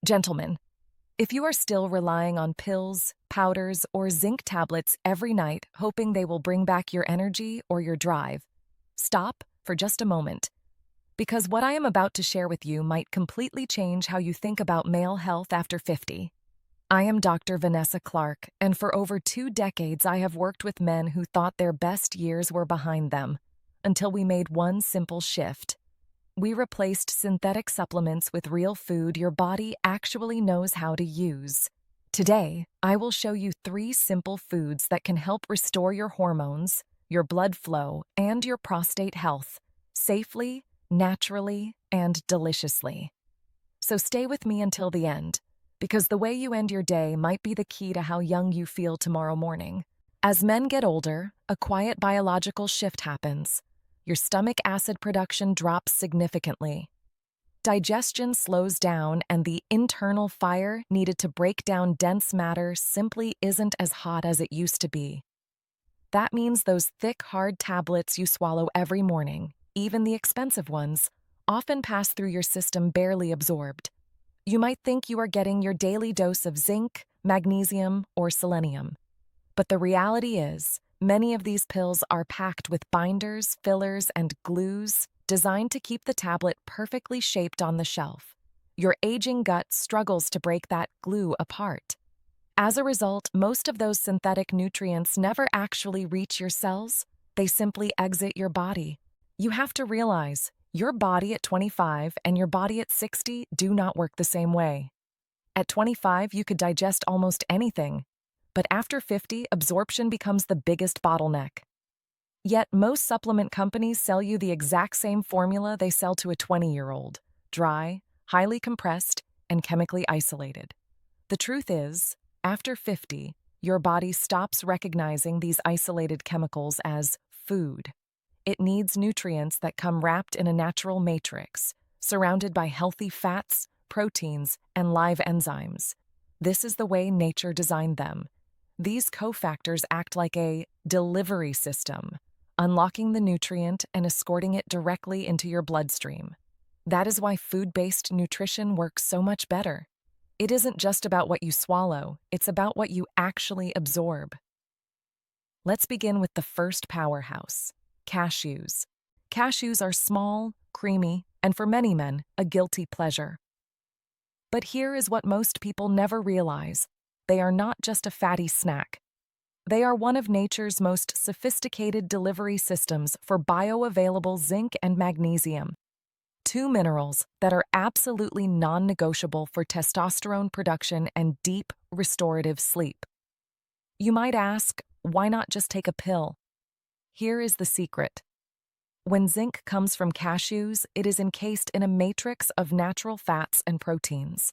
Gentlemen, if you are still relying on pills, powders, or zinc tablets every night hoping they will bring back your energy or your drive, stop for just a moment, because what I am about to share with you might completely change how you think about male health after 50. I am Dr. Vanessa Clark, and for over 2 decades I have worked with men who thought their best years were behind them, until we made one simple shift. We replaced synthetic supplements with real food your body actually knows how to use. Today, I will show you 3 simple foods that can help restore your hormones, your blood flow, and your prostate health, safely, naturally, and deliciously. So stay with me until the end, because the way you end your day might be the key to how young you feel tomorrow morning. As men get older, a quiet biological shift happens. Your stomach acid production drops significantly. Digestion slows down, and the internal fire needed to break down dense matter simply isn't as hot as it used to be. That means those thick, hard tablets you swallow every morning, even the expensive ones, often pass through your system barely absorbed. You might think you are getting your daily dose of zinc, magnesium, or selenium. But the reality is, many of these pills are packed with binders, fillers, and glues designed to keep the tablet perfectly shaped on the shelf. Your aging gut struggles to break that glue apart. As a result, most of those synthetic nutrients never actually reach your cells. They simply exit your body. You have to realize, your body at 25 and your body at 60 do not work the same way. At 25, you could digest almost anything. But after 50, absorption becomes the biggest bottleneck. Yet most supplement companies sell you the exact same formula they sell to a 20-year-old: dry, highly compressed, and chemically isolated. The truth is, after 50, your body stops recognizing these isolated chemicals as food. It needs nutrients that come wrapped in a natural matrix, surrounded by healthy fats, proteins, and live enzymes. This is the way nature designed them. These cofactors act like a delivery system, unlocking the nutrient and escorting it directly into your bloodstream. That is why food-based nutrition works so much better. It isn't just about what you swallow, it's about what you actually absorb. Let's begin with the first powerhouse: cashews. Cashews are small, creamy, and for many men, a guilty pleasure. But here is what most people never realize. They are not just a fatty snack. They are one of nature's most sophisticated delivery systems for bioavailable zinc and magnesium, 2 minerals that are absolutely non-negotiable for testosterone production and deep, restorative sleep. You might ask, why not just take a pill? Here is the secret. When zinc comes from cashews, it is encased in a matrix of natural fats and proteins.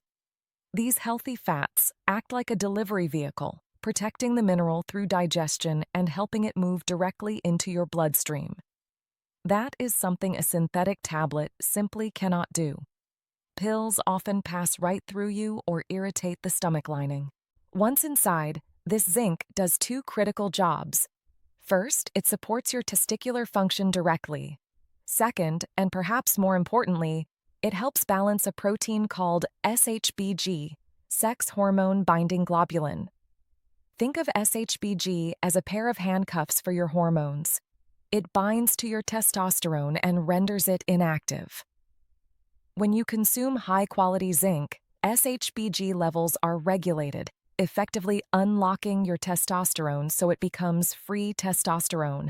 These healthy fats act like a delivery vehicle, protecting the mineral through digestion and helping it move directly into your bloodstream. That is something a synthetic tablet simply cannot do. Pills often pass right through you or irritate the stomach lining. Once inside, this zinc does 2 critical jobs. First, it supports your testicular function directly. Second, and perhaps more importantly, it helps balance a protein called SHBG, sex hormone binding globulin. Think of SHBG as a pair of handcuffs for your hormones. It binds to your testosterone and renders it inactive. When you consume high-quality zinc, SHBG levels are regulated, effectively unlocking your testosterone so it becomes free testosterone,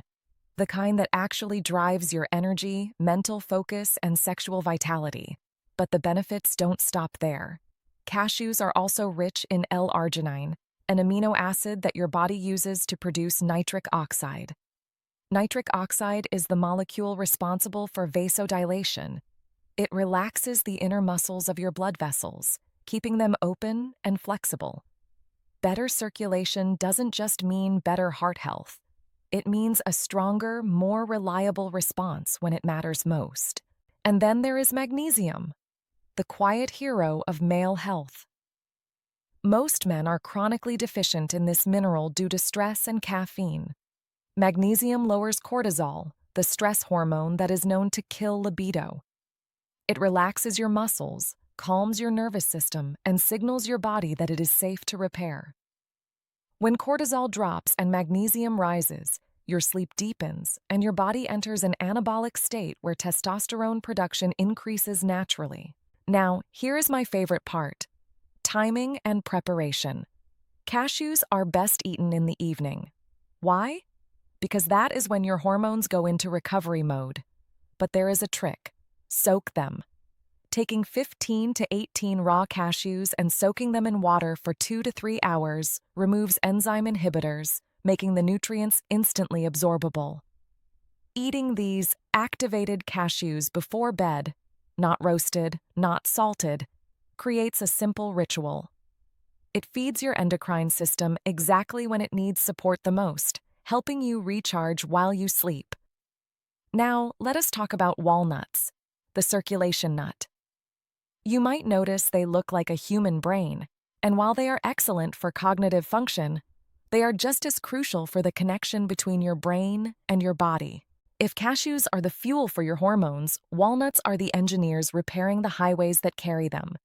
the kind that actually drives your energy, mental focus, and sexual vitality. But the benefits don't stop there. Cashews are also rich in L-arginine, an amino acid that your body uses to produce nitric oxide. Nitric oxide is the molecule responsible for vasodilation. It relaxes the inner muscles of your blood vessels, keeping them open and flexible. Better circulation doesn't just mean better heart health. It means a stronger, more reliable response when it matters most. And then there is magnesium, the quiet hero of male health. Most men are chronically deficient in this mineral due to stress and caffeine. Magnesium lowers cortisol, the stress hormone that is known to kill libido. It relaxes your muscles, calms your nervous system, and signals your body that it is safe to repair. When cortisol drops and magnesium rises, your sleep deepens and your body enters an anabolic state where testosterone production increases naturally. Now, here is my favorite part: timing and preparation. Cashews are best eaten in the evening. Why? Because that is when your hormones go into recovery mode. But there is a trick: soak them. Taking 15 to 18 raw cashews and soaking them in water for 2 to 3 hours removes enzyme inhibitors, making the nutrients instantly absorbable. Eating these activated cashews before bed, not roasted, not salted, creates a simple ritual. It feeds your endocrine system exactly when it needs support the most, helping you recharge while you sleep. Now, let us talk about walnuts, the circulation nut. You might notice they look like a human brain, and while they are excellent for cognitive function, they are just as crucial for the connection between your brain and your body. If cashews are the fuel for your hormones, walnuts are the engineers repairing the highways that carry them.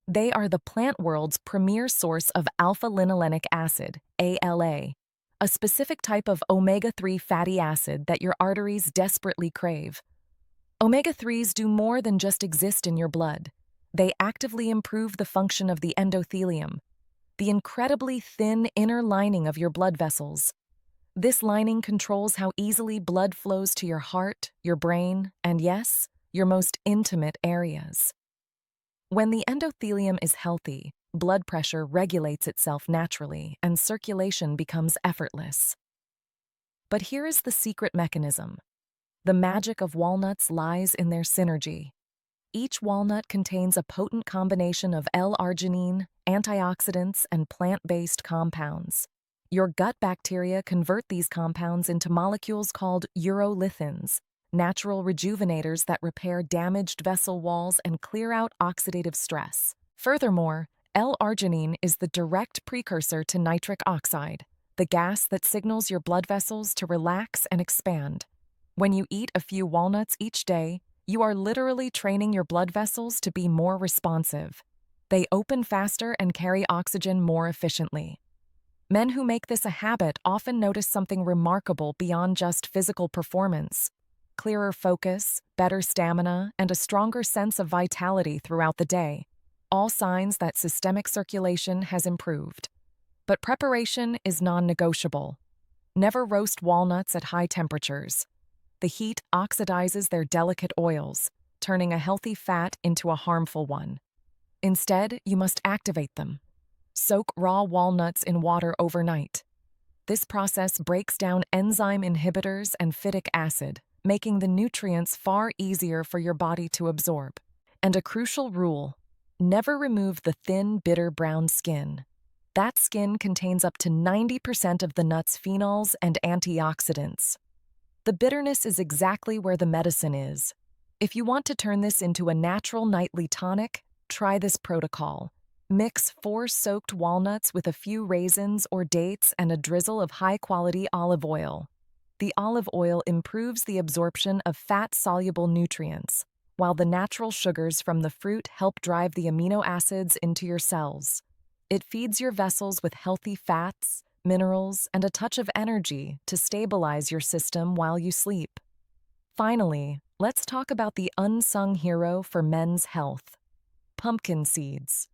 They are the plant world's premier source of alpha-linolenic acid, ALA, a specific type of omega-3 fatty acid that your arteries desperately crave. Omega-3s do more than just exist in your blood. They actively improve the function of the endothelium, the incredibly thin inner lining of your blood vessels. This lining controls how easily blood flows to your heart, your brain, and yes, your most intimate areas. When the endothelium is healthy, blood pressure regulates itself naturally and circulation becomes effortless. But here is the secret mechanism. The magic of walnuts lies in their synergy. Each walnut contains a potent combination of L-arginine, antioxidants, and plant-based compounds. Your gut bacteria convert these compounds into molecules called urolithins, natural rejuvenators that repair damaged vessel walls and clear out oxidative stress. Furthermore, L-arginine is the direct precursor to nitric oxide, the gas that signals your blood vessels to relax and expand. When you eat a few walnuts each day, you are literally training your blood vessels to be more responsive. They open faster and carry oxygen more efficiently. Men who make this a habit often notice something remarkable beyond just physical performance: clearer focus, better stamina, and a stronger sense of vitality throughout the day, all signs that systemic circulation has improved. But preparation is non-negotiable. Never roast walnuts at high temperatures. The heat oxidizes their delicate oils, turning a healthy fat into a harmful one. Instead, you must activate them. Soak raw walnuts in water overnight. This process breaks down enzyme inhibitors and phytic acid, making the nutrients far easier for your body to absorb. And a crucial rule: never remove the thin, bitter brown skin. That skin contains up to 90% of the nut's phenols and antioxidants. The bitterness is exactly where the medicine is. If you want to turn this into a natural nightly tonic, try this protocol. Mix 4 soaked walnuts with a few raisins or dates and a drizzle of high-quality olive oil. The olive oil improves the absorption of fat-soluble nutrients, while the natural sugars from the fruit help drive the amino acids into your cells. It feeds your vessels with healthy fats, minerals, and a touch of energy to stabilize your system while you sleep. Finally, let's talk about the unsung hero for men's health: pumpkin seeds.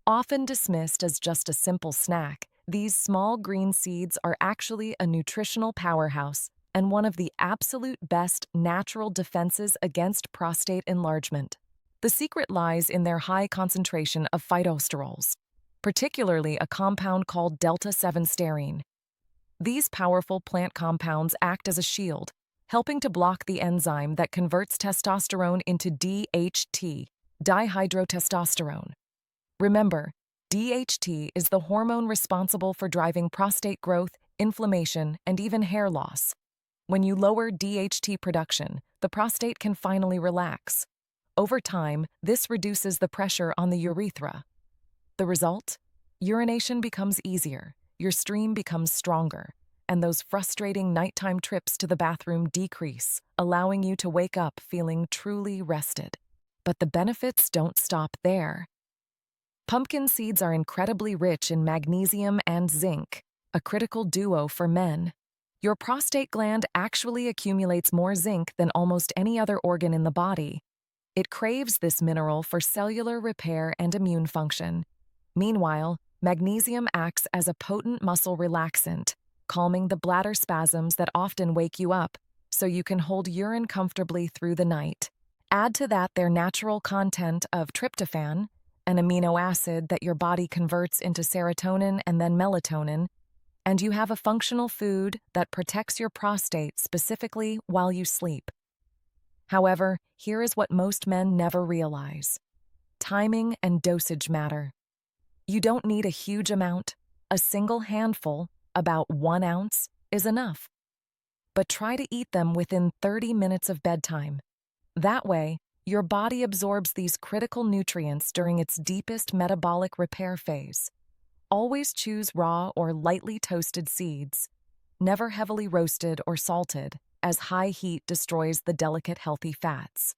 Often dismissed as just a simple snack, these small green seeds are actually a nutritional powerhouse and one of the absolute best natural defenses against prostate enlargement. The secret lies in their high concentration of phytosterols, particularly a compound called delta-7 sterine. These powerful plant compounds act as a shield, helping to block the enzyme that converts testosterone into DHT, dihydrotestosterone. Remember, DHT is the hormone responsible for driving prostate growth, inflammation, and even hair loss. When you lower DHT production, the prostate can finally relax. Over time, this reduces the pressure on the urethra. The result? Urination becomes easier, your stream becomes stronger, and those frustrating nighttime trips to the bathroom decrease, allowing you to wake up feeling truly rested. But the benefits don't stop there. Pumpkin seeds are incredibly rich in magnesium and zinc, a critical duo for men. Your prostate gland actually accumulates more zinc than almost any other organ in the body. It craves this mineral for cellular repair and immune function. Meanwhile, magnesium acts as a potent muscle relaxant, calming the bladder spasms that often wake you up, so you can hold urine comfortably through the night. Add to that their natural content of tryptophan, an amino acid that your body converts into serotonin and then melatonin, and you have a functional food that protects your prostate specifically while you sleep. However, here is what most men never realize. Timing and dosage matter. You don't need a huge amount. A single handful, about 1 ounce, is enough. But try to eat them within 30 minutes of bedtime. That way, your body absorbs these critical nutrients during its deepest metabolic repair phase. Always choose raw or lightly toasted seeds, never heavily roasted or salted, as high heat destroys the delicate healthy fats.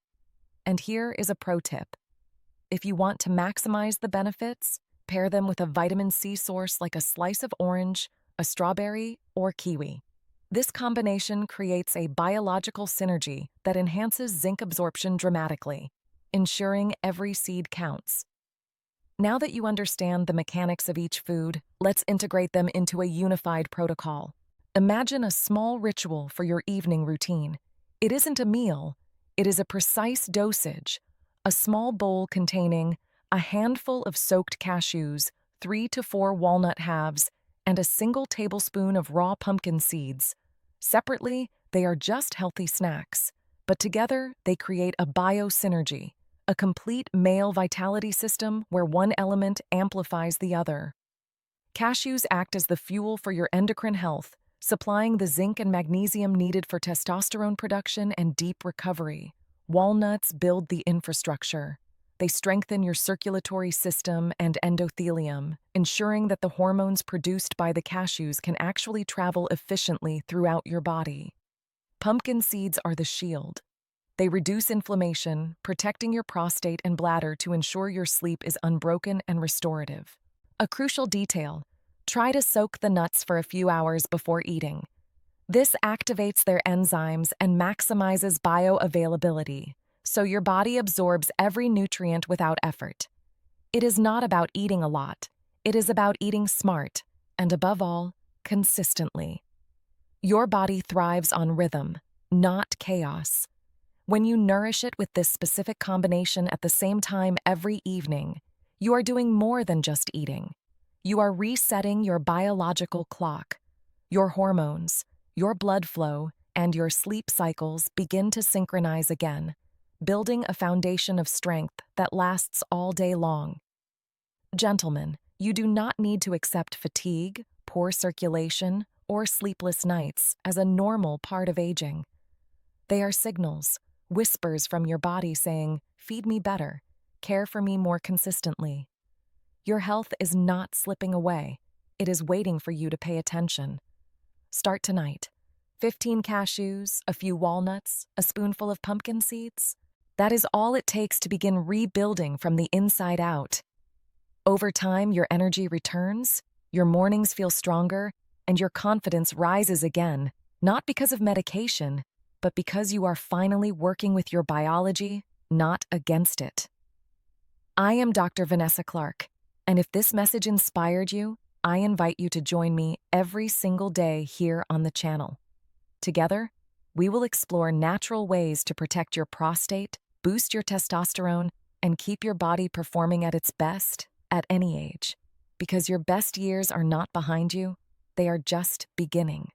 And here is a pro tip. If you want to maximize the benefits, pair them with a vitamin C source like a slice of orange, a strawberry, or kiwi. This combination creates a biological synergy that enhances zinc absorption dramatically, ensuring every seed counts. Now that you understand the mechanics of each food, let's integrate them into a unified protocol. Imagine a small ritual for your evening routine. It isn't a meal, it is a precise dosage. A small bowl containing a handful of soaked cashews, 3 to 4 walnut halves, and a single tablespoon of raw pumpkin seeds. Separately, they are just healthy snacks, but together they create a biosynergy, a complete male vitality system where one element amplifies the other. Cashews act as the fuel for your endocrine health, supplying the zinc and magnesium needed for testosterone production and deep recovery. Walnuts build the infrastructure. They strengthen your circulatory system and endothelium, ensuring that the hormones produced by the cashews can actually travel efficiently throughout your body. Pumpkin seeds are the shield. They reduce inflammation, protecting your prostate and bladder to ensure your sleep is unbroken and restorative. A crucial detail: try to soak the nuts for a few hours before eating. This activates their enzymes and maximizes bioavailability, so your body absorbs every nutrient without effort. It is not about eating a lot. It is about eating smart, and above all, consistently. Your body thrives on rhythm, not chaos. When you nourish it with this specific combination at the same time every evening, you are doing more than just eating. You are resetting your biological clock. Your hormones, your blood flow, and your sleep cycles begin to synchronize again, building a foundation of strength that lasts all day long. Gentlemen, you do not need to accept fatigue, poor circulation, or sleepless nights as a normal part of aging. They are signals, whispers from your body saying, "Feed me better, care for me more consistently." Your health is not slipping away. It is waiting for you to pay attention. Start tonight. 15 cashews, a few walnuts, a spoonful of pumpkin seeds. That is all it takes to begin rebuilding from the inside out. Over time, your energy returns, your mornings feel stronger, and your confidence rises again, not because of medication, but because you are finally working with your biology, not against it. I am Dr. Vanessa Clark, and if this message inspired you, I invite you to join me every single day here on the channel. Together, we will explore natural ways to protect your prostate, boost your testosterone, and keep your body performing at its best at any age. Because your best years are not behind you, they are just beginning.